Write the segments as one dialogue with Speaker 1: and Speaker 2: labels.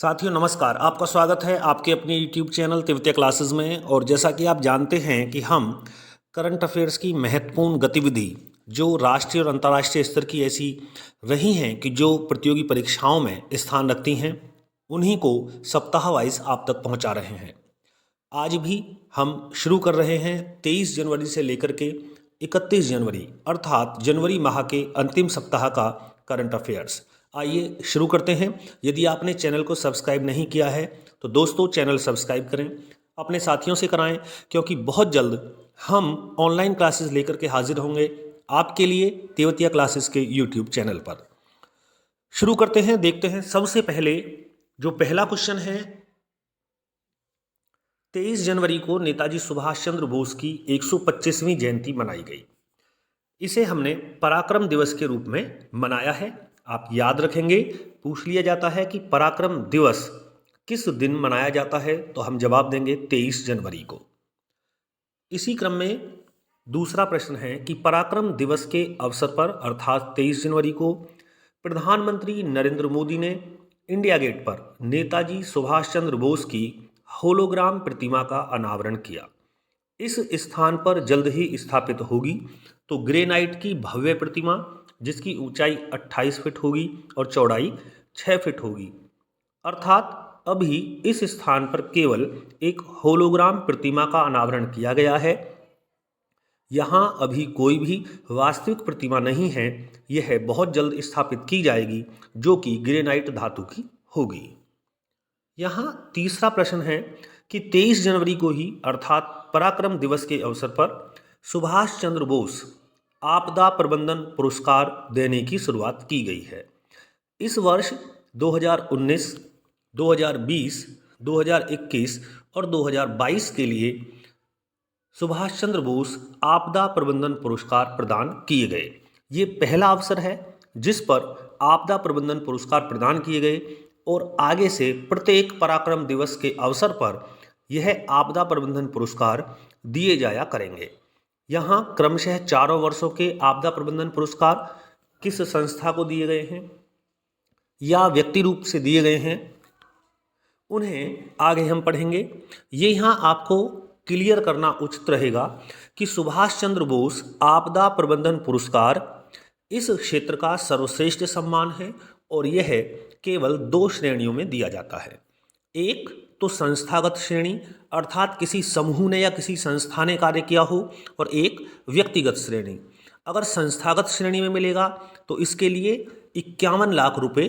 Speaker 1: साथियों नमस्कार। आपका स्वागत है आपके अपने YouTube चैनल तिवतिया क्लासेस में। और जैसा कि आप जानते हैं कि हम करंट अफेयर्स की महत्वपूर्ण गतिविधि जो राष्ट्रीय और अंतर्राष्ट्रीय स्तर की ऐसी रही हैं कि जो प्रतियोगी परीक्षाओं में स्थान रखती हैं, उन्हीं को सप्ताह वाइज आप तक पहुंचा रहे हैं। आज भी हम शुरू कर रहे हैं 23 जनवरी से लेकर के 31 जनवरी अर्थात जनवरी माह के अंतिम सप्ताह का करंट अफेयर्स। आइए शुरू करते हैं। यदि आपने चैनल को सब्सक्राइब नहीं किया है तो दोस्तों चैनल सब्सक्राइब करें, अपने साथियों से कराएं, क्योंकि बहुत जल्द हम ऑनलाइन क्लासेस लेकर के हाजिर होंगे आपके लिए तिवतिया क्लासेस के यूट्यूब चैनल पर। शुरू करते हैं, देखते हैं। सबसे पहले जो पहला क्वेश्चन है, 23 जनवरी को नेताजी सुभाष चंद्र बोस की 125वीं जयंती मनाई गई। इसे हमने पराक्रम दिवस के रूप में मनाया है। आप याद रखेंगे, पूछ लिया जाता है कि पराक्रम दिवस किस दिन मनाया जाता है, तो हम जवाब देंगे 23 जनवरी को। इसी क्रम में दूसरा प्रश्न है कि पराक्रम दिवस के अवसर पर अर्थात 23 जनवरी को प्रधानमंत्री नरेंद्र मोदी ने इंडिया गेट पर नेताजी सुभाष चंद्र बोस की होलोग्राम प्रतिमा का अनावरण किया। इस स्थान पर जल्द ही स्थापित होगी तो ग्रेनाइट की भव्य प्रतिमा, जिसकी ऊंचाई 28 फीट होगी और चौड़ाई 6 फीट होगी। अर्थात अभी इस स्थान पर केवल एक होलोग्राम प्रतिमा का अनावरण किया गया है। यहाँ अभी कोई भी वास्तविक प्रतिमा नहीं है। यह बहुत जल्द स्थापित की जाएगी जो कि ग्रेनाइट धातु की होगी। यहाँ तीसरा प्रश्न है कि 23 जनवरी को ही अर्थात पराक्रम दिवस के अवसर पर सुभाष चंद्र बोस आपदा प्रबंधन पुरस्कार देने की शुरुआत की गई है। इस वर्ष 2019, 2020, 2021 और 2022 के लिए सुभाष चंद्र बोस आपदा प्रबंधन पुरस्कार प्रदान किए गए। ये पहला अवसर है जिस पर आपदा प्रबंधन पुरस्कार प्रदान किए गए और आगे से प्रत्येक पराक्रम दिवस के अवसर पर यह आपदा प्रबंधन पुरस्कार दिए जाया करेंगे। यहाँ क्रमशः चारों वर्षों के आपदा प्रबंधन पुरस्कार किस संस्था को दिए गए हैं या व्यक्ति रूप से दिए गए हैं, उन्हें आगे हम पढ़ेंगे। ये यहाँ आपको क्लियर करना उचित रहेगा कि सुभाष चंद्र बोस आपदा प्रबंधन पुरस्कार इस क्षेत्र का सर्वश्रेष्ठ सम्मान है और यह केवल 2 श्रेणियों में दिया जाता है। एक तो संस्थागत श्रेणी अर्थात किसी समूह ने या किसी संस्था ने कार्य किया हो, और एक व्यक्तिगत श्रेणी। अगर संस्थागत श्रेणी में मिलेगा तो इसके लिए 51 लाख रुपए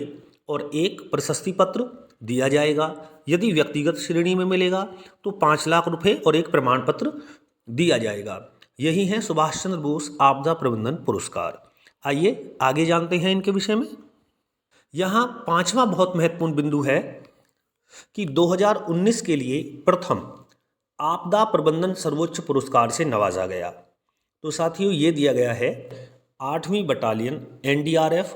Speaker 1: और एक प्रशस्ति पत्र दिया जाएगा। यदि व्यक्तिगत श्रेणी में मिलेगा तो 5 लाख रुपए और एक प्रमाण पत्र दिया जाएगा। यही है सुभाष चंद्र बोस आपदा प्रबंधन पुरस्कार। आइए आगे जानते हैं इनके विषय में। यहाँ पांचवा बहुत महत्वपूर्ण बिंदु है कि 2019 के लिए प्रथम आपदा प्रबंधन सर्वोच्च पुरस्कार से नवाजा गया। तो साथियों ये दिया गया है 8वीं battalion NDRF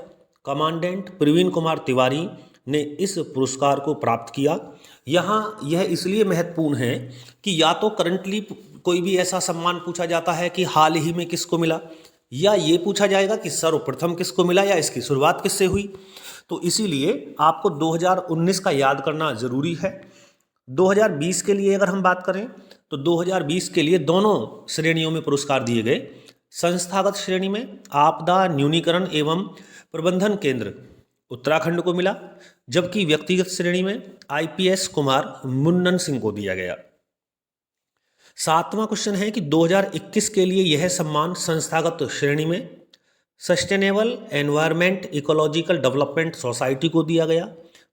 Speaker 1: commandant Praveen Kumar Tiwari ने इस पुरस्कार को प्राप्त किया। यहाँ यह इसलिए महत्वपूर्ण है कि या तो करंटली कोई भी ऐसा सम्मान पूछा जाता है कि हाल ही में किसको मिला, या ये पूछा जाएगा कि सर्वप्रथम किसको मिला या इसकी शुरुआत किससे हुई। तो इसीलिए आपको 2019 का याद करना जरूरी है। 2020 के लिए अगर हम बात करें तो 2020 के लिए दोनों श्रेणियों में पुरस्कार दिए गए। संस्थागत श्रेणी में आपदा न्यूनीकरण एवं प्रबंधन केंद्र उत्तराखंड को मिला, जबकि व्यक्तिगत श्रेणी में IPS कुमार मुन्नन सिंह को दिया गया। 7वां क्वेश्चन है कि 2021 के लिए यह सम्मान संस्थागत श्रेणी में sustainable environment ecological development society को दिया गया।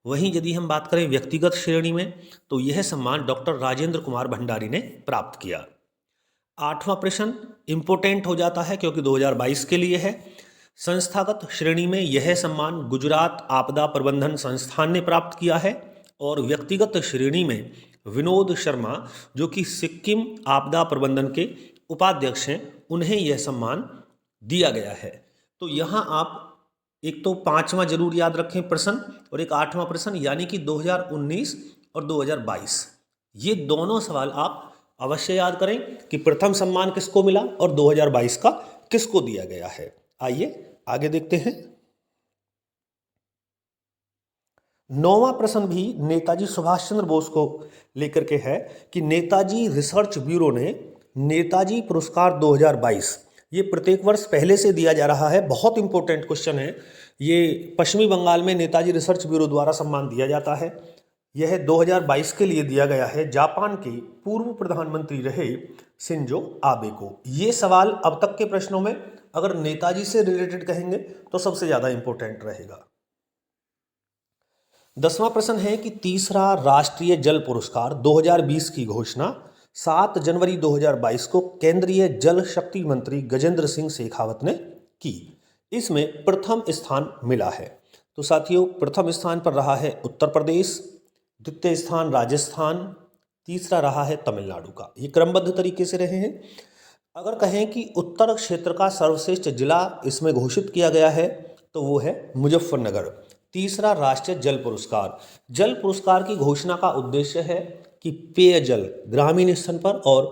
Speaker 1: वहीं यदि हम बात करें व्यक्तिगत श्रेणी में तो यह सम्मान डॉक्टर राजेंद्र कुमार भंडारी ने प्राप्त किया। 8वां प्रश्न इंपोर्टेंट हो जाता है क्योंकि 2022 के लिए है। संस्थागत श्रेणी में यह सम्मान गुजरात आपदा प्रबंधन संस्थान ने प्राप्त किया है, और व्यक्तिगत श्रेणी में विनोद शर्मा जो कि सिक्किम आपदा प्रबंधन के उपाध्यक्ष हैं, उन्हें यह सम्मान दिया गया है। तो यहाँ आप एक तो 5वां जरूर याद रखें प्रश्न और एक 8वां प्रश्न, यानी कि 2019 और 2022 ये दोनों सवाल आप अवश्य याद करें कि प्रथम सम्मान किसको मिला और 2022 का किसको दिया गया है। आइए आगे देखते हैं। 9वां प्रश्न भी नेताजी सुभाष चंद्र बोस को लेकर के है कि नेताजी रिसर्च ब्यूरो ने नेताजी पुरस्कार 2022, ये प्रत्येक वर्ष पहले से दिया जा रहा है, बहुत इंपॉर्टेंट क्वेश्चन है। ये पश्चिमी बंगाल में नेताजी रिसर्च ब्यूरो द्वारा सम्मान दिया जाता है। यह 2022 के लिए दिया गया है जापान के पूर्व प्रधानमंत्री रहे शिंजो आबे को। ये सवाल अब तक के प्रश्नों में अगर नेताजी से रिलेटेड कहेंगे तो सबसे ज्यादा इंपॉर्टेंट रहेगा। 10वां प्रश्न है कि तीसरा राष्ट्रीय जल पुरस्कार 2020 की घोषणा 7 जनवरी 2022 को केंद्रीय जल शक्ति मंत्री गजेंद्र सिंह शेखावत ने की। इसमें प्रथम स्थान मिला है। तो साथियों, प्रथम स्थान पर रहा है उत्तर प्रदेश, द्वितीय स्थान राजस्थान, तीसरा रहा है तमिलनाडु का। ये क्रमबद्ध तरीके से रहे हैं। अगर कहें कि उत्तर क्षेत्र का सर्वश्रेष्ठ जिला इसमें घोषित किया गया है तो वो है मुजफ्फरनगर। तीसरा राष्ट्रीय जल पुरस्कार, जल पुरस्कार की घोषणा का उद्देश्य है कि पेयजल ग्रामीण स्तर पर और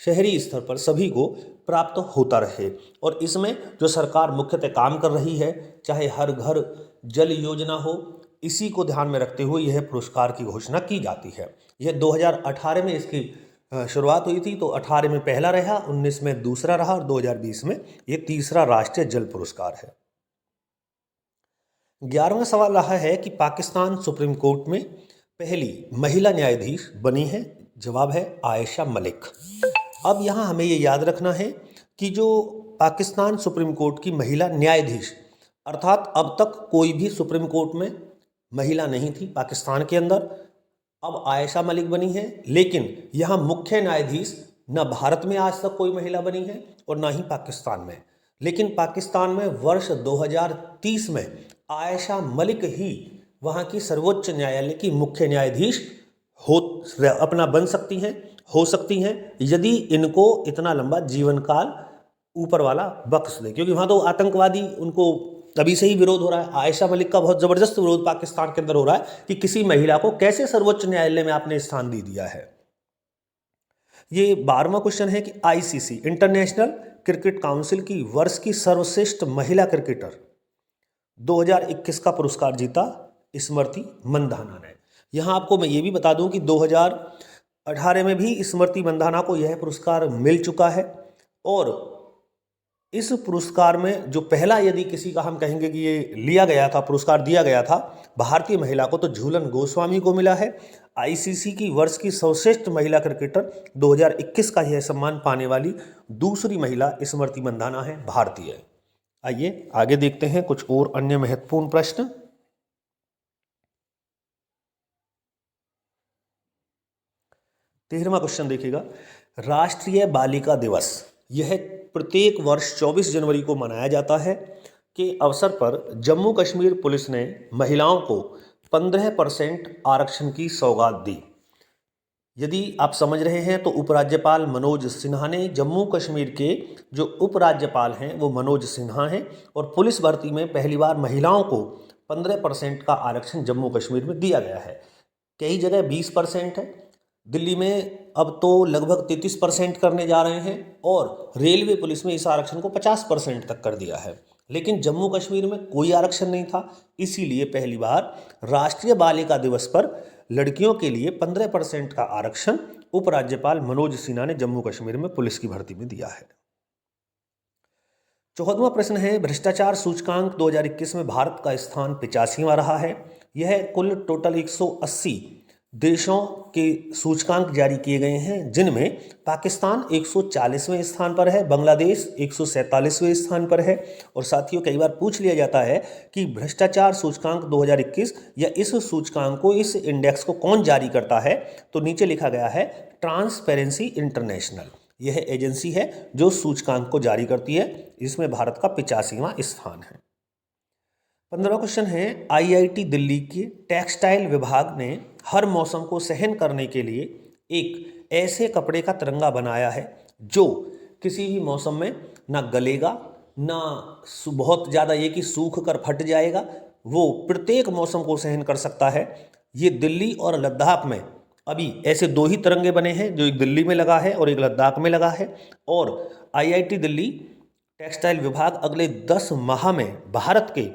Speaker 1: शहरी स्तर पर सभी को प्राप्त होता रहे, और इसमें जो सरकार मुख्यतः काम कर रही है, चाहे हर घर जल योजना हो, इसी को ध्यान में रखते हुए यह पुरस्कार की घोषणा की जाती है। यह 2018 में इसकी शुरुआत हुई थी, तो 18 में पहला रहा, 19 में दूसरा रहा और 2020 में यह तीसरा राष्ट्रीय जल पुरस्कार है। 11वां सवाल रहा है कि पाकिस्तान सुप्रीम कोर्ट में पहली महिला न्यायाधीश बनी है। जवाब है आयशा मलिक। अब यहाँ हमें ये याद रखना है कि जो पाकिस्तान सुप्रीम कोर्ट की महिला न्यायाधीश, अर्थात अब तक कोई भी सुप्रीम कोर्ट में महिला नहीं थी पाकिस्तान के अंदर, अब आयशा मलिक बनी है। लेकिन यहाँ मुख्य न्यायाधीश न भारत में आज तक कोई महिला बनी है और ना ही पाकिस्तान में, लेकिन पाकिस्तान में वर्ष 2030 में आयशा मलिक ही वहाँ की सर्वोच्च न्यायालय की मुख्य न्यायाधीश बन सकती हैं, हो सकती हैं, यदि इनको इतना लंबा जीवन काल ऊपर वाला बख्श दे, क्योंकि वहाँ तो आतंकवादी उनको तभी से ही विरोध हो रहा है। आयशा मलिक का बहुत ज़बरदस्त विरोध पाकिस्तान के अंदर हो रहा है कि किसी महिला को कैसे सर्वोच्च न्यायालय में आपने स्थान दे दिया है। ये 12वां क्वेश्चन है कि आईसीसी इंटरनेशनल क्रिकेट काउंसिल की वर्ष की सर्वश्रेष्ठ महिला क्रिकेटर 2021 का पुरस्कार जीता स्मृति मंधाना ने। यहाँ आपको मैं ये भी बता दूं कि 2018 में भी स्मृति मंधाना को यह पुरस्कार मिल चुका है, और इस पुरस्कार में जो पहला यदि किसी का हम कहेंगे कि ये लिया गया था, पुरस्कार दिया गया था भारतीय महिला को, तो झूलन गोस्वामी को मिला है। आईसीसी की वर्ष की सर्वश्रेष्ठ महिला क्रिकेटर 2021 का यह सम्मान पाने वाली दूसरी महिला स्मृति मंधाना है, भारतीय। आइए आगे देखते हैं कुछ और अन्य महत्वपूर्ण प्रश्न। 13वां क्वेश्चन देखिएगा, राष्ट्रीय बालिका दिवस यह प्रत्येक वर्ष 24 जनवरी को मनाया जाता है के अवसर पर जम्मू कश्मीर पुलिस ने महिलाओं को 15% आरक्षण की सौगात दी। यदि आप समझ रहे हैं तो उपराज्यपाल मनोज सिन्हा ने, जम्मू कश्मीर के जो उपराज्यपाल हैं वो मनोज सिन्हा हैं, और पुलिस भर्ती में पहली बार महिलाओं को 15% का आरक्षण जम्मू कश्मीर में दिया गया है। कई जगह 20% है, दिल्ली में अब तो लगभग 33% करने जा रहे हैं, और रेलवे पुलिस में इस आरक्षण को 50% तक कर दिया है। लेकिन जम्मू कश्मीर में कोई आरक्षण नहीं था, इसीलिए पहली बार राष्ट्रीय बालिका दिवस पर लड़कियों के लिए 15% का आरक्षण उपराज्यपाल मनोज सिन्हा ने जम्मू कश्मीर में पुलिस की भर्ती में दिया है। 14वां प्रश्न है, भ्रष्टाचार सूचकांक 2021 में भारत का स्थान 85वां रहा है। यह कुल टोटल 180 देशों के सूचकांक जारी किए गए हैं, जिनमें पाकिस्तान 140वें स्थान पर है, बांग्लादेश 147वें स्थान पर है। और साथियों, कई बार पूछ लिया जाता है कि भ्रष्टाचार सूचकांक 2021 या इस सूचकांक को, इस इंडेक्स को कौन जारी करता है, तो नीचे लिखा गया है ट्रांसपेरेंसी इंटरनेशनल। यह एजेंसी है जो सूचकांक को जारी करती है। इसमें भारत का 85वां स्थान है। 15वां क्वेश्चन है, आईआईटी दिल्ली के टेक्सटाइल विभाग ने हर मौसम को सहन करने के लिए एक ऐसे कपड़े का तिरंगा बनाया है जो किसी भी मौसम में ना गलेगा, ना बहुत ज़्यादा ये कि सूख कर फट जाएगा, वो प्रत्येक मौसम को सहन कर सकता है। ये दिल्ली और लद्दाख में अभी ऐसे 2 ही तिरंगे बने हैं, जो एक दिल्ली में लगा है और एक लद्दाख में लगा है। और आईआईटी दिल्ली टेक्सटाइल विभाग अगले 10 माह में भारत के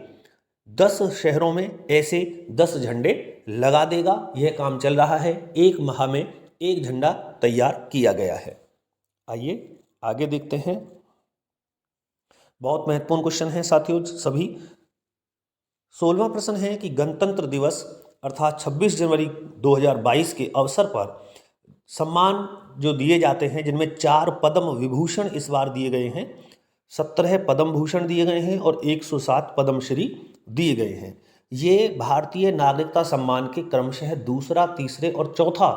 Speaker 1: 10 शहरों में ऐसे 10 झंडे लगा देगा। यह काम चल रहा है, 1 माह में 1 झंडा तैयार किया गया है। आइए आगे देखते हैं। बहुत महत्वपूर्ण क्वेश्चन है साथियों सभी। 16वां प्रश्न है कि गणतंत्र दिवस अर्थात 26 जनवरी 2022 के अवसर पर सम्मान जो दिए जाते हैं, जिनमें 4 पद्म विभूषण इस बार दिए गए हैं, 17 पद्म भूषण दिए गए हैं और 107 पद्मश्री दिए गए हैं। ये भारतीय नागरिकता सम्मान के क्रमशः दूसरा, तीसरे और चौथा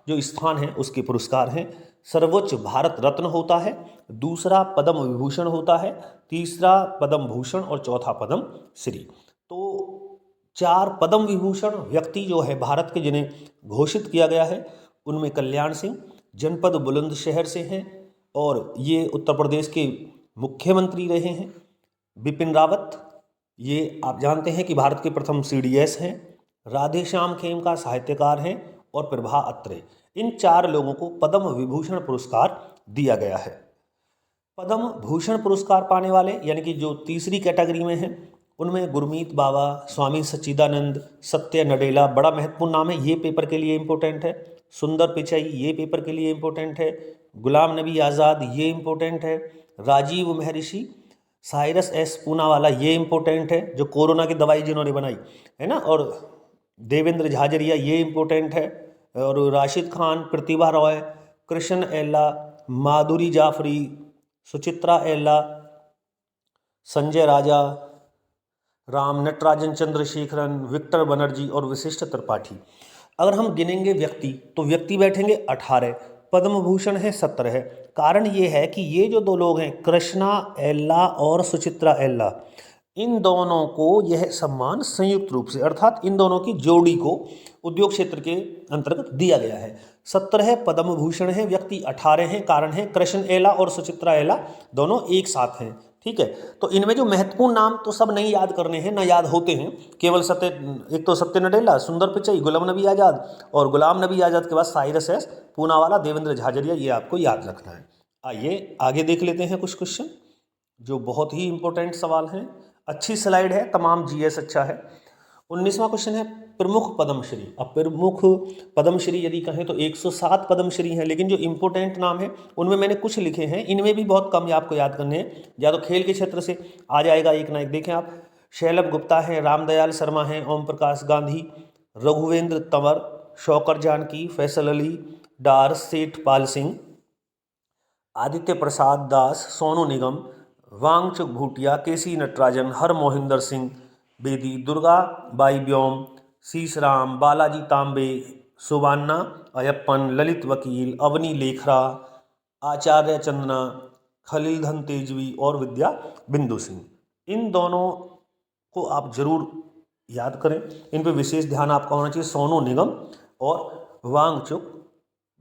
Speaker 1: जो स्थान है उसके पुरस्कार हैं। सर्वोच्च भारत रत्न होता है, दूसरा पद्म विभूषण होता है, तीसरा पद्म भूषण और चौथा पद्म श्री। तो 4 पद्म विभूषण व्यक्ति जो है भारत के जिन्हें घोषित किया गया है, उनमें कल्याण सिंह जनपद बुलंदशहर से हैं और ये उत्तर प्रदेश के मुख्यमंत्री रहे हैं। बिपिन रावत, ये आप जानते हैं कि भारत के प्रथम CDS हैं। राधेश्याम खेमका साहित्यकार हैं और प्रभा अत्रे। इन 4 लोगों को पद्म विभूषण पुरस्कार दिया गया है। पद्म भूषण पुरस्कार पाने वाले यानी कि जो तीसरी कैटेगरी में हैं, उनमें गुरमीत बाबा, स्वामी सच्चिदानंद, सत्य नडेला, बड़ा महत्वपूर्ण नाम है, ये पेपर के लिए इम्पोर्टेंट है। सुंदर पिचाई, ये पेपर के लिए इम्पोर्टेंट है। गुलाम नबी आज़ाद, ये इम्पोर्टेंट है। राजीव महर्षि, साइरस एस पूनावाला, ये इम्पोर्टेंट है, जो कोरोना की दवाई जिन्होंने बनाई है ना, और देवेंद्र झाझरिया, ये इम्पोर्टेंट है। और राशिद खान, प्रतिभा रॉय, कृष्ण एल्ला, माधुरी जाफरी, सुचित्रा एल्ला, संजय राजा, राम नटराजन चंद्रशेखरन, विक्टर बनर्जी और विशिष्ट त्रिपाठी। अगर हम गिनेंगे व्यक्ति तो व्यक्ति बैठेंगे 18, पद्म भूषण है 17। कारण ये है कि ये जो 2 लोग हैं, कृष्णा एल्ला और सुचित्रा एल्ला, इन दोनों को यह सम्मान संयुक्त रूप से अर्थात इन दोनों की जोड़ी को उद्योग क्षेत्र के अंतर्गत दिया गया है। 17 पद्म भूषण है, व्यक्ति 18 हैं। कारण है कृष्ण एला और सुचित्रा एला दोनों एक साथ हैं। ठीक है, तो इनमें जो महत्वपूर्ण नाम तो सब नहीं याद करने हैं, ना याद होते हैं, केवल एक तो सत्य नडेला, सुंदर पिचाई, गुलाम नबी आज़ाद, और गुलाम नबी आज़ाद के बाद साइरस एस पूनावाला, देवेंद्र झाझरिया, ये आपको याद रखना है। आइए आगे देख लेते हैं कुछ क्वेश्चन जो बहुत ही इंपॉर्टेंट सवाल हैं। अच्छी स्लाइड है, तमाम GS अच्छा है। 19वां क्वेश्चन है प्रमुख पद्मश्री। अब प्रमुख पद्मश्री यदि कहें तो 107 पद्मश्री हैं, लेकिन जो इंपॉर्टेंट नाम है उनमें मैंने कुछ लिखे हैं, इनमें भी बहुत कम आपको याद करने हैं, या तो खेल के क्षेत्र से आ जाएगा एक ना एक। देखें आप, शैलभ गुप्ता हैं, रामदयाल शर्मा हैं, ओम प्रकाश गांधी, रघुवेंद्र तंवर, शौकर जानकी, फैसल अली डार, सेठ पाल सिंह, आदित्य प्रसाद दास, सोनू निगम, वांगचुक भूटिया, केसी नटराजन, हर मोहिंदर सिंह बेदी, दुर्गा बाई व्योम, शीशराम, बालाजी तांबे, सुबान्ना अयप्पन, ललित वकील, अवनी लेखरा, आचार्य चंदना, खलीलधन तेजवी और विद्या बिंदु सिंह। इन दोनों को आप जरूर याद करें, इन पे विशेष ध्यान आपका होना चाहिए। सोनू निगम और वांगचुक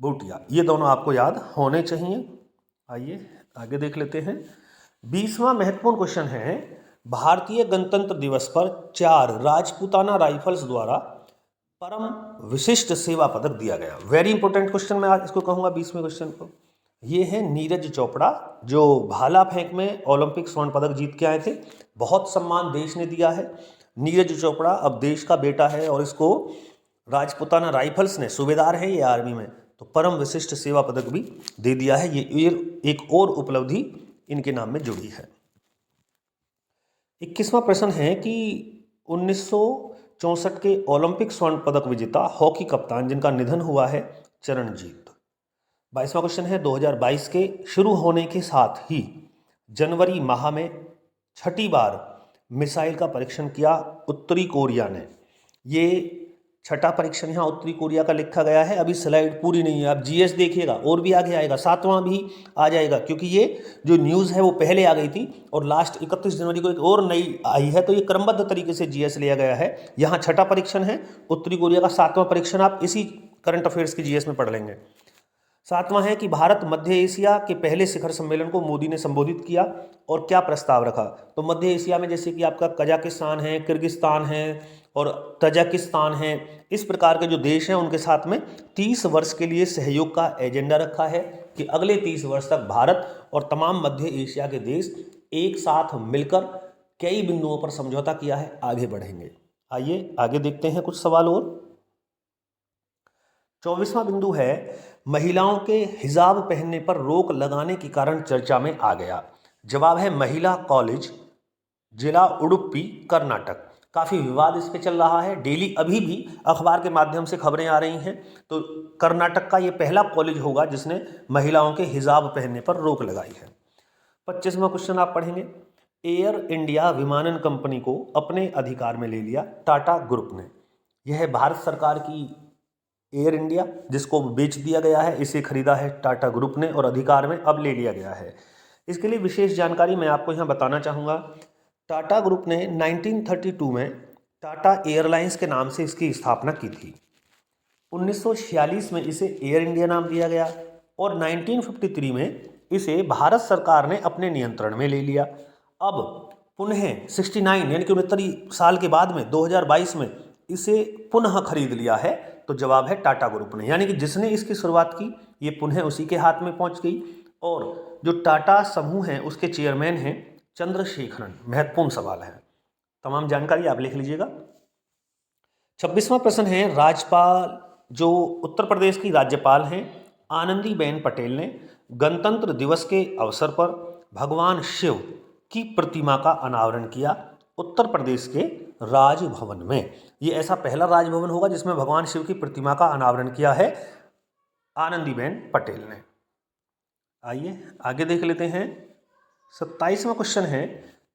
Speaker 1: भूटिया, ये दोनों आपको याद होने चाहिए। आइए आगे देख लेते हैं। 20वां महत्वपूर्ण क्वेश्चन है, भारतीय गणतंत्र दिवस पर 4 राजपूताना राइफल्स द्वारा परम विशिष्ट सेवा पदक दिया गया। वेरी इंपॉर्टेंट क्वेश्चन मैं आज इसको कहूँगा 20वें क्वेश्चन को। ये है नीरज चोपड़ा, जो भाला फेंक में ओलंपिक स्वर्ण पदक जीत के आए थे। बहुत सम्मान देश ने दिया है। नीरज चोपड़ा अब देश का बेटा है और इसको राजपूताना राइफल्स ने, सूबेदार है ये आर्मी में, तो परम विशिष्ट सेवा पदक भी दे दिया है। ये एक और उपलब्धि इनके नाम में जुड़ी है। 21वां प्रश्न है कि 1964 के ओलंपिक स्वर्ण पदक विजेता हॉकी कप्तान जिनका निधन हुआ है, चरणजीत। 22वां क्वेश्चन है, 2022 के शुरू होने के साथ ही जनवरी माह में 6ठी बार मिसाइल का परीक्षण किया उत्तरी कोरिया ने। ये 6ठा परीक्षण यहाँ उत्तरी कोरिया का लिखा गया है। अभी स्लाइड पूरी नहीं है, आप GS देखिएगा और भी आगे आएगा, 7वां भी आ जाएगा, क्योंकि ये जो न्यूज़ है वो पहले आ गई थी और लास्ट 31 जनवरी को एक और नई आई है, तो ये क्रमबद्ध तरीके से GS लिया गया है। यहाँ 6ठा परीक्षण है उत्तरी कोरिया का, 7वां परीक्षण आप इसी करंट अफेयर्स की GS में पढ़ लेंगे। 7वां है कि भारत मध्य एशिया के पहले शिखर सम्मेलन को मोदी ने संबोधित किया और क्या प्रस्ताव रखा। तो मध्य एशिया में जैसे कि आपका कजाकिस्तान है, किर्गिस्तान है और तजाकिस्तान है, इस प्रकार के जो देश हैं उनके साथ में 30 वर्ष के लिए सहयोग का एजेंडा रखा है कि अगले 30 वर्ष तक भारत और तमाम मध्य एशिया के देश एक साथ मिलकर कई बिंदुओं पर समझौता किया है, आगे बढ़ेंगे। आइए आगे देखते हैं कुछ सवाल और। 24वां बिंदु है, महिलाओं के हिजाब पहनने पर रोक लगाने के कारण चर्चा में आ गया। जवाब है महिला कॉलेज, जिला उडुपी, कर्नाटक। काफ़ी विवाद इस पे चल रहा है, डेली अभी भी अखबार के माध्यम से खबरें आ रही हैं। तो कर्नाटक का ये पहला कॉलेज होगा जिसने महिलाओं के हिजाब पहनने पर रोक लगाई है। 25वां क्वेश्चन आप पढ़ेंगे, एयर इंडिया विमानन कंपनी को अपने अधिकार में ले लिया टाटा ग्रुप ने। यह है भारत सरकार की एयर इंडिया, जिसको बेच दिया गया है, इसे खरीदा है टाटा ग्रुप ने और अधिकार में अब ले लिया गया है। इसके लिए विशेष जानकारी मैं आपको यहाँ बताना चाहूँगा। टाटा ग्रुप ने 1932 में टाटा एयरलाइंस के नाम से इसकी स्थापना की थी। 1946 में इसे एयर इंडिया नाम दिया गया और 1953 में इसे भारत सरकार ने अपने नियंत्रण में ले लिया। अब पुनः 69 यानी कि 69 साल के बाद में 2022 में इसे पुनः खरीद लिया है। तो जवाब है टाटा ग्रुप ने, यानी कि जिसने इसकी शुरुआत की ये पुनः उसी के हाथ में पहुंच गई। और जो टाटा समूह है उसके चेयरमैन हैं चंद्रशेखरन। महत्वपूर्ण सवाल है, तमाम जानकारी आप लिख लीजिएगा। 26वां प्रश्न है, राज्यपाल जो उत्तर प्रदेश की राज्यपाल हैं आनंदीबेन पटेल ने गणतंत्र दिवस के अवसर पर भगवान शिव की प्रतिमा का अनावरण किया उत्तर प्रदेश के राजभवन में। ये ऐसा पहला राजभवन होगा जिसमें भगवान शिव की प्रतिमा का अनावरण किया है आनंदीबेन पटेल ने। आइए आगे देख लेते हैं। 27वां क्वेश्चन है,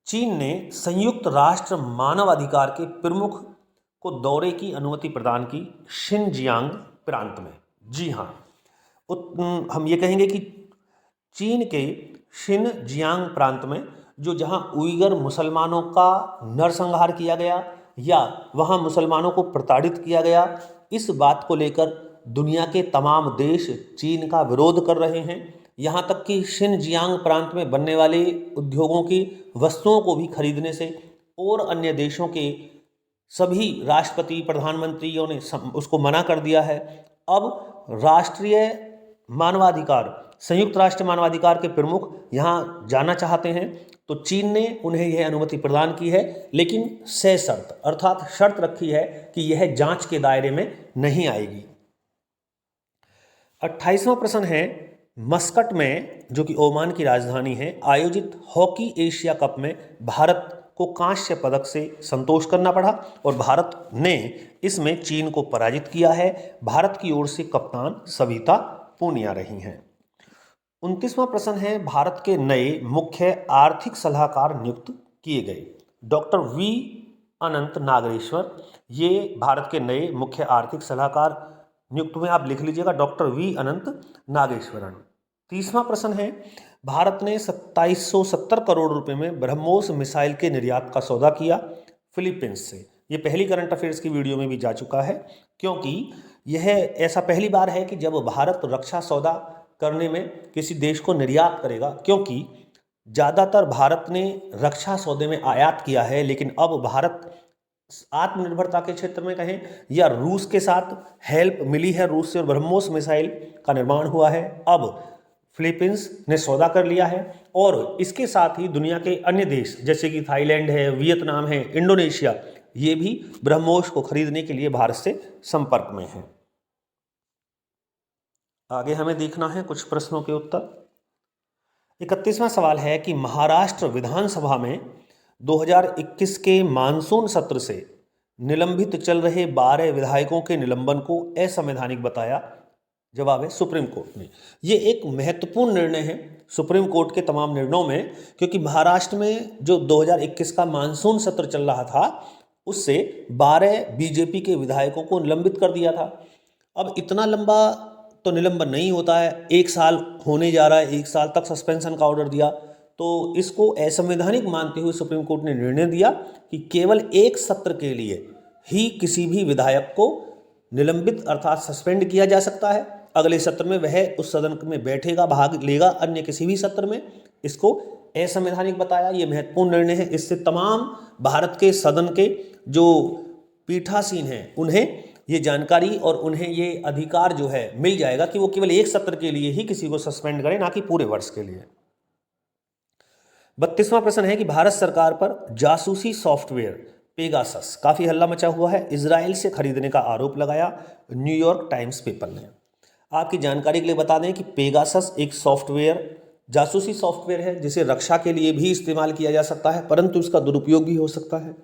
Speaker 1: चीन ने संयुक्त राष्ट्र मानवाधिकार के प्रमुख को दौरे की अनुमति प्रदान की शिनजियांग प्रांत में। जी हाँ, हम ये कहेंगे कि चीन के शिनजियांग प्रांत में जो जहाँ उइगर मुसलमानों का नरसंहार किया गया या वहाँ मुसलमानों को प्रताड़ित किया गया, इस बात को लेकर दुनिया के तमाम देश चीन का विरोध कर रहे हैं। यहाँ तक कि शिनजियांग प्रांत में बनने वाले उद्योगों की वस्तुओं को भी खरीदने से और अन्य देशों के सभी राष्ट्रपति प्रधानमंत्रियों ने उसको मना कर दिया है। अब राष्ट्रीय मानवाधिकार संयुक्त राष्ट्र मानवाधिकार के प्रमुख यहाँ जाना चाहते हैं, तो चीन ने उन्हें यह अनुमति प्रदान की है, लेकिन सशर्त, अर्थात शर्त रखी है कि यह जांच के दायरे में नहीं आएगी। 28वां प्रश्न है, मस्कट में जो कि ओमान की राजधानी है आयोजित हॉकी एशिया कप में भारत को कांस्य पदक से संतोष करना पड़ा और भारत ने इसमें चीन को पराजित किया है। भारत की ओर से कप्तान सविता पूनिया रही हैं। 29वां प्रश्न है, भारत के नए मुख्य आर्थिक सलाहकार नियुक्त किए गए। डॉक्टर वी अनंत नागेश्वर ये भारत के नए मुख्य आर्थिक सलाहकार नियुक्त हुए। आप लिख लीजिएगा डॉक्टर वी अनंत नागेश्वरन। 30वां प्रश्न है, भारत ने 2770 करोड़ रुपए में ब्रह्मोस मिसाइल के निर्यात का सौदा किया फिलीपींस से। ये पहली करंट अफेयर्स की वीडियो में भी जा चुका है, क्योंकि यह ऐसा पहली बार है कि जब भारत रक्षा सौदा करने में किसी देश को निर्यात करेगा, क्योंकि ज़्यादातर भारत ने रक्षा सौदे में आयात किया है, लेकिन अब भारत आत्मनिर्भरता के क्षेत्र में कहें या रूस के साथ हेल्प मिली है, रूस से और ब्रह्मोस मिसाइल का निर्माण हुआ है। अब फिलीपींस ने सौदा कर लिया है और इसके साथ ही दुनिया के अन्य देश जैसे कि थाईलैंड है, वियतनाम है, इंडोनेशिया, ये भी ब्रह्मोस को खरीदने के लिए भारत से संपर्क में हैं। आगे हमें देखना है कुछ प्रश्नों के उत्तर। 31वां सवाल है कि महाराष्ट्र विधानसभा में 2021 के मानसून सत्र से निलंबित चल रहे 12 विधायकों के निलंबन को असंवैधानिक बताया। जवाब है सुप्रीम कोर्ट ने। ये एक महत्वपूर्ण निर्णय है सुप्रीम कोर्ट के तमाम निर्णयों में, क्योंकि महाराष्ट्र में जो 2021 का मानसून सत्र चल रहा था उससे 12 बीजेपी के विधायकों को निलंबित कर दिया था। अब इतना लंबा तो निलंबन नहीं होता है, 1 साल होने जा रहा है, 1 साल तक सस्पेंशन का ऑर्डर दिया, तो इसको असंवैधानिक मानते हुए सुप्रीम कोर्ट ने निर्णय दिया कि केवल 1 सत्र के लिए ही किसी भी विधायक को निलंबित अर्थात सस्पेंड किया जा सकता है। अगले सत्र में वह उस सदन में बैठेगा, भाग लेगा अन्य किसी भी सत्र में। इसको असंवैधानिक बताया। ये महत्वपूर्ण निर्णय है। इससे तमाम भारत के सदन के जो पीठासीन हैं उन्हें ये जानकारी और उन्हें ये अधिकार जो है मिल जाएगा कि वो केवल 1 सत्र के लिए ही किसी को सस्पेंड करें, ना कि पूरे वर्ष के लिए। 32वां प्रश्न है कि भारत सरकार पर जासूसी सॉफ्टवेयर पेगासस, काफी हल्ला मचा हुआ है, इजराइल से खरीदने का आरोप लगाया न्यूयॉर्क टाइम्स पेपर ने। आपकी जानकारी के लिए बता दें कि पेगासस एक सॉफ्टवेयर, जासूसी सॉफ्टवेयर है जिसे रक्षा के लिए भी इस्तेमाल किया जा सकता है, परंतु इसका दुरुपयोग भी हो सकता है।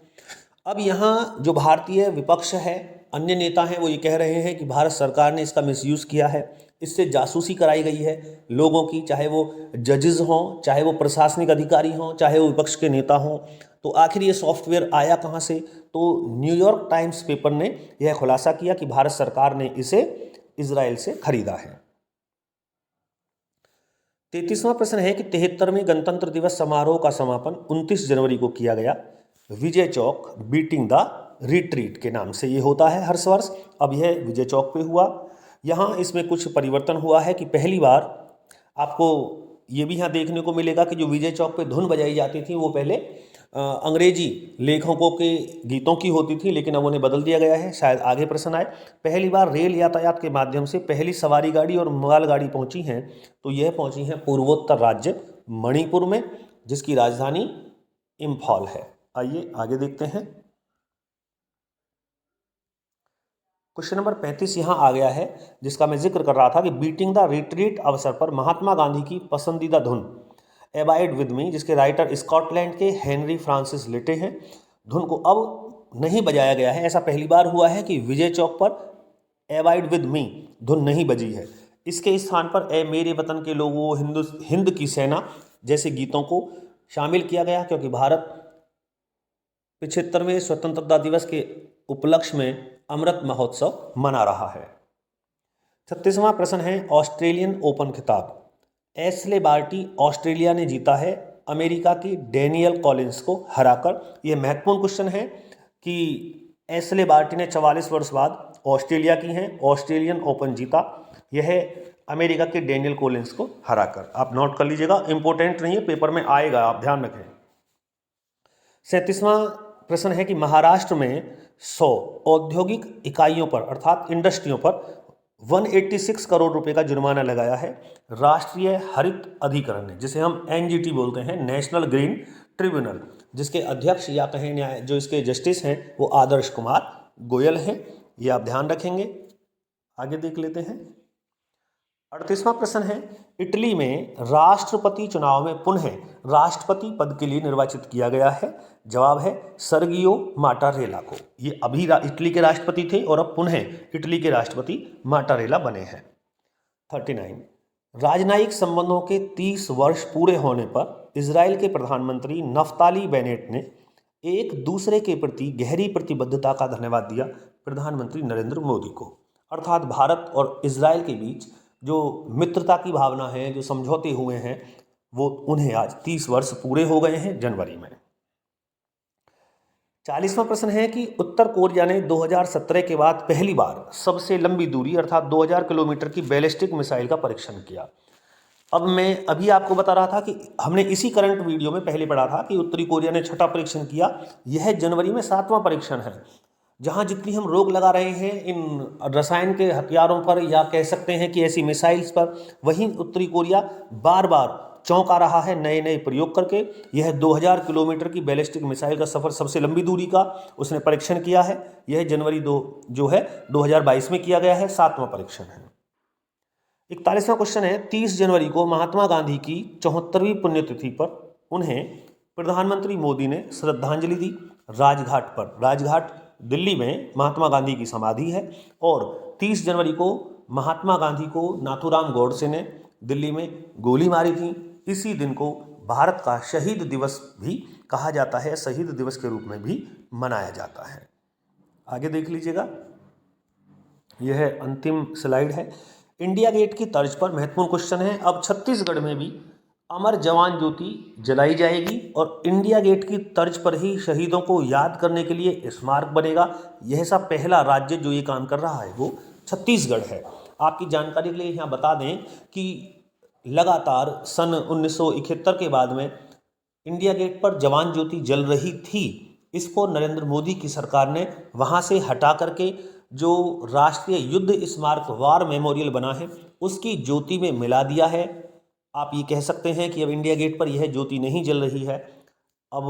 Speaker 1: अब यहाँ जो भारतीय विपक्ष है, अन्य नेता हैं, वो ये कह रहे हैं कि भारत सरकार ने इसका मिसयूज़ किया है, इससे जासूसी कराई गई है लोगों की, चाहे वो जजेस हों, चाहे वो प्रशासनिक अधिकारी हों, चाहे वो विपक्ष के नेता हों। तो आखिर ये सॉफ्टवेयर आया कहाँ से? तो न्यूयॉर्क टाइम्स पेपर ने यह खुलासा किया कि भारत सरकार ने इसे इजराइल से खरीदा है। 33वां प्रश्न है कि 73वें गणतंत्र दिवस समारोह का समापन 29 जनवरी को किया गया Vijay Chowk beating the retreat के नाम से। ये होता है हर वर्ष। अब यह विजय चौक पे हुआ। यहाँ इसमें कुछ परिवर्तन हुआ है कि पहली बार आपको ये भी यहाँ देखने को मिलेगा कि जो विजय चौक पे धुन बजाई जाती थी वो पहले अंग्रेजी लेखकों के गीतों की होती थी, लेकिन अब उन्हें बदल दिया गया है, शायद आगे प्रश्न आए। पहली बार रेल यातायात के माध्यम से पहली सवारी गाड़ी और मालगाड़ी पहुंची हैं, तो यह पहुंची हैं पूर्वोत्तर राज्य मणिपुर में, जिसकी राजधानी इम्फॉल है। आइए आगे देखते हैं। क्वेश्चन नंबर 35 यहाँ आ गया है, जिसका मैं जिक्र कर रहा था कि बीटिंग द रिट्रीट अवसर पर महात्मा गांधी की पसंदीदा धुन एबाइड विद मी, जिसके राइटर स्कॉटलैंड के हेनरी फ्रांसिस लिटे हैं, धुन को अब नहीं बजाया गया है। ऐसा पहली बार हुआ है कि विजय चौक पर एबाइड विद मी धुन नहीं बजी है। इसके स्थान पर ए मेरे वतन के लोगों, हिंद की सेना जैसे गीतों को शामिल किया गया, क्योंकि भारत 75वें स्वतंत्रता दिवस के उपलक्ष्य में अमृत महोत्सव मना रहा है। 36वां प्रश्न है ऑस्ट्रेलियन ओपन खिताब एशले बार्टी ऑस्ट्रेलिया ने जीता है अमेरिका की डेनियल कॉलिंस को हराकर। यह महत्वपूर्ण क्वेश्चन है कि एशले बार्टी ने 44 वर्ष बाद ऑस्ट्रेलिया की हैं ऑस्ट्रेलियन ओपन जीता, यह अमेरिका के डेनियल कॉलिंस को हराकर। आप नोट कर लीजिएगा, इंपॉर्टेंट नहीं है, पेपर में आएगा, आप ध्यान रखें। 37वां प्रश्न है कि महाराष्ट्र में 100 औद्योगिक इकाइयों पर अर्थात इंडस्ट्रियों पर 186 करोड़ रुपए का जुर्माना लगाया है राष्ट्रीय हरित अधिकरण ने, जिसे हम एनजीटी बोलते हैं, नेशनल ग्रीन ट्रिब्यूनल, जिसके अध्यक्ष या कहें न्याय जो इसके जस्टिस हैं वो आदर्श कुमार गोयल हैं। ये आप ध्यान रखेंगे। आगे देख लेते हैं। 38वां प्रश्न है इटली में राष्ट्रपति चुनाव में पुनः राष्ट्रपति पद के लिए निर्वाचित किया गया है। जवाब है सर्गियो माटारेला को। ये अभी इटली के राष्ट्रपति थे और अब पुनः इटली के राष्ट्रपति माटारेला बने हैं। 39 राजनयिक संबंधों के 30 वर्ष पूरे होने पर इजराइल के प्रधानमंत्री नफ्ताली बेनेट ने एक दूसरे के प्रति गहरी प्रतिबद्धता का धन्यवाद दिया प्रधानमंत्री नरेंद्र मोदी को। अर्थात भारत और इजराइल के बीच जो मित्रता की भावना है, जो समझौते हुए हैं, वो उन्हें आज 30 वर्ष पूरे हो गए हैं जनवरी में। 40वां प्रश्न है कि उत्तर कोरिया ने 2017 के बाद पहली बार सबसे लंबी दूरी अर्थात 2000 किलोमीटर की बैलिस्टिक मिसाइल का परीक्षण किया। अब मैं अभी आपको बता रहा था कि हमने इसी करंट वीडियो में पहले पढ़ा था कि उत्तरी कोरिया ने 6ठा परीक्षण किया। यह जनवरी में 7वां परीक्षण है। जहां जितनी हम रोक लगा रहे हैं इन रसायन के हथियारों पर या कह सकते हैं कि ऐसी मिसाइल्स पर, वहीं उत्तरी कोरिया बार बार चौंका रहा है नए नए प्रयोग करके। यह 2000 किलोमीटर की बैलिस्टिक मिसाइल का सफर सबसे लंबी दूरी का उसने परीक्षण किया है। यह जनवरी 2022 में किया गया है, 7वां परीक्षण है। 41वां क्वेश्चन है 30 जनवरी को महात्मा गांधी की 74वीं पुण्यतिथि पर उन्हें प्रधानमंत्री मोदी ने श्रद्धांजलि दी राजघाट पर। राजघाट दिल्ली में महात्मा गांधी की समाधि है और 30 जनवरी को महात्मा गांधी को नाथूराम गोडसे ने दिल्ली में गोली मारी थी। इसी दिन को भारत का शहीद दिवस भी कहा जाता है, शहीद दिवस के रूप में भी मनाया जाता है। आगे देख लीजिएगा, यह अंतिम स्लाइड है। इंडिया गेट की तर्ज पर महत्वपूर्ण क्वेश्चन है। अब छत्तीसगढ़ में भी अमर जवान ज्योति जलाई जाएगी और इंडिया गेट की तर्ज पर ही शहीदों को याद करने के लिए स्मारक बनेगा। यह सा पहला राज्य जो ये काम कर रहा है वो छत्तीसगढ़ है। आपकी जानकारी के लिए यहाँ बता दें कि लगातार सन 1971 के बाद में इंडिया गेट पर जवान ज्योति जल रही थी। इसको नरेंद्र मोदी की सरकार ने वहाँ से हटा करके जो राष्ट्रीय युद्ध स्मारक वार मेमोरियल बना है उसकी ज्योति में मिला दिया है। आप ये कह सकते हैं कि अब इंडिया गेट पर यह ज्योति नहीं जल रही है। अब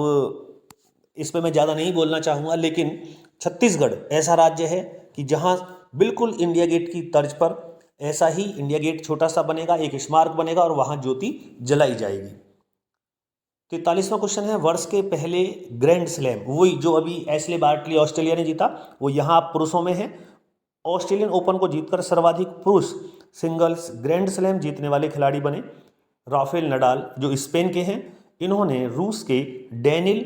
Speaker 1: इस पे मैं ज़्यादा नहीं बोलना चाहूँगा, लेकिन छत्तीसगढ़ ऐसा राज्य है कि जहाँ बिल्कुल इंडिया गेट की तर्ज पर ऐसा ही इंडिया गेट छोटा सा बनेगा, एक स्मारक बनेगा और वहाँ ज्योति जलाई जाएगी। 43वां क्वेश्चन है, वर्ष के पहले ग्रैंड स्लैम, वही जो अभी एशले बार्टली ऑस्ट्रेलिया ने जीता, वो यहाँ पुरुषों में है। ऑस्ट्रेलियन ओपन को जीतकर सर्वाधिक पुरुष सिंगल्स ग्रैंड स्लैम जीतने वाले खिलाड़ी बने राफेल नडाल, जो स्पेन के हैं। इन्होंने रूस के डेनिल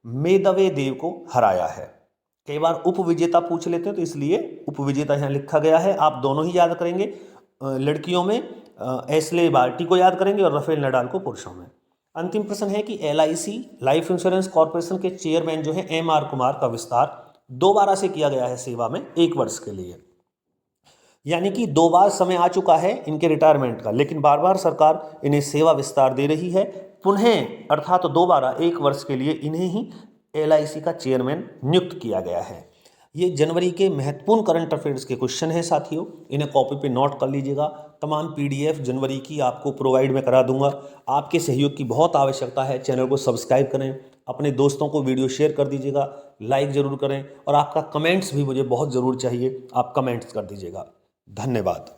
Speaker 1: मेदवेदेव को हराया है। कई बार उपविजेता पूछ लेते हैं तो इसलिए उपविजेता यहाँ लिखा गया है। आप दोनों ही याद करेंगे, लड़कियों में एशले बार्टी को याद करेंगे और राफेल नडाल को पुरुषों में। अंतिम प्रश्न है कि LIC लाइफ इंश्योरेंस कॉर्पोरेशन के चेयरमैन जो है MR कुमार का विस्तार दोबारा से किया गया है सेवा में 1 वर्ष के लिए, यानी कि 2 बार समय आ चुका है इनके रिटायरमेंट का, लेकिन बार बार सरकार इन्हें सेवा विस्तार दे रही है। पुनः अर्थात दोबारा 1 वर्ष के लिए इन्हें ही LIC का चेयरमैन नियुक्त किया गया है। ये जनवरी के महत्वपूर्ण करंट अफेयर्स के क्वेश्चन हैं साथियों, इन्हें कॉपी पे नोट कर लीजिएगा। तमाम PDF जनवरी की आपको प्रोवाइड मैं करा दूंगा। आपके सहयोग की बहुत आवश्यकता है। चैनल को सब्सक्राइब करें, अपने दोस्तों को वीडियो शेयर कर दीजिएगा, लाइक ज़रूर करें और आपका कमेंट्स भी मुझे बहुत ज़रूर चाहिए, आप कमेंट्स कर दीजिएगा। धन्यवाद।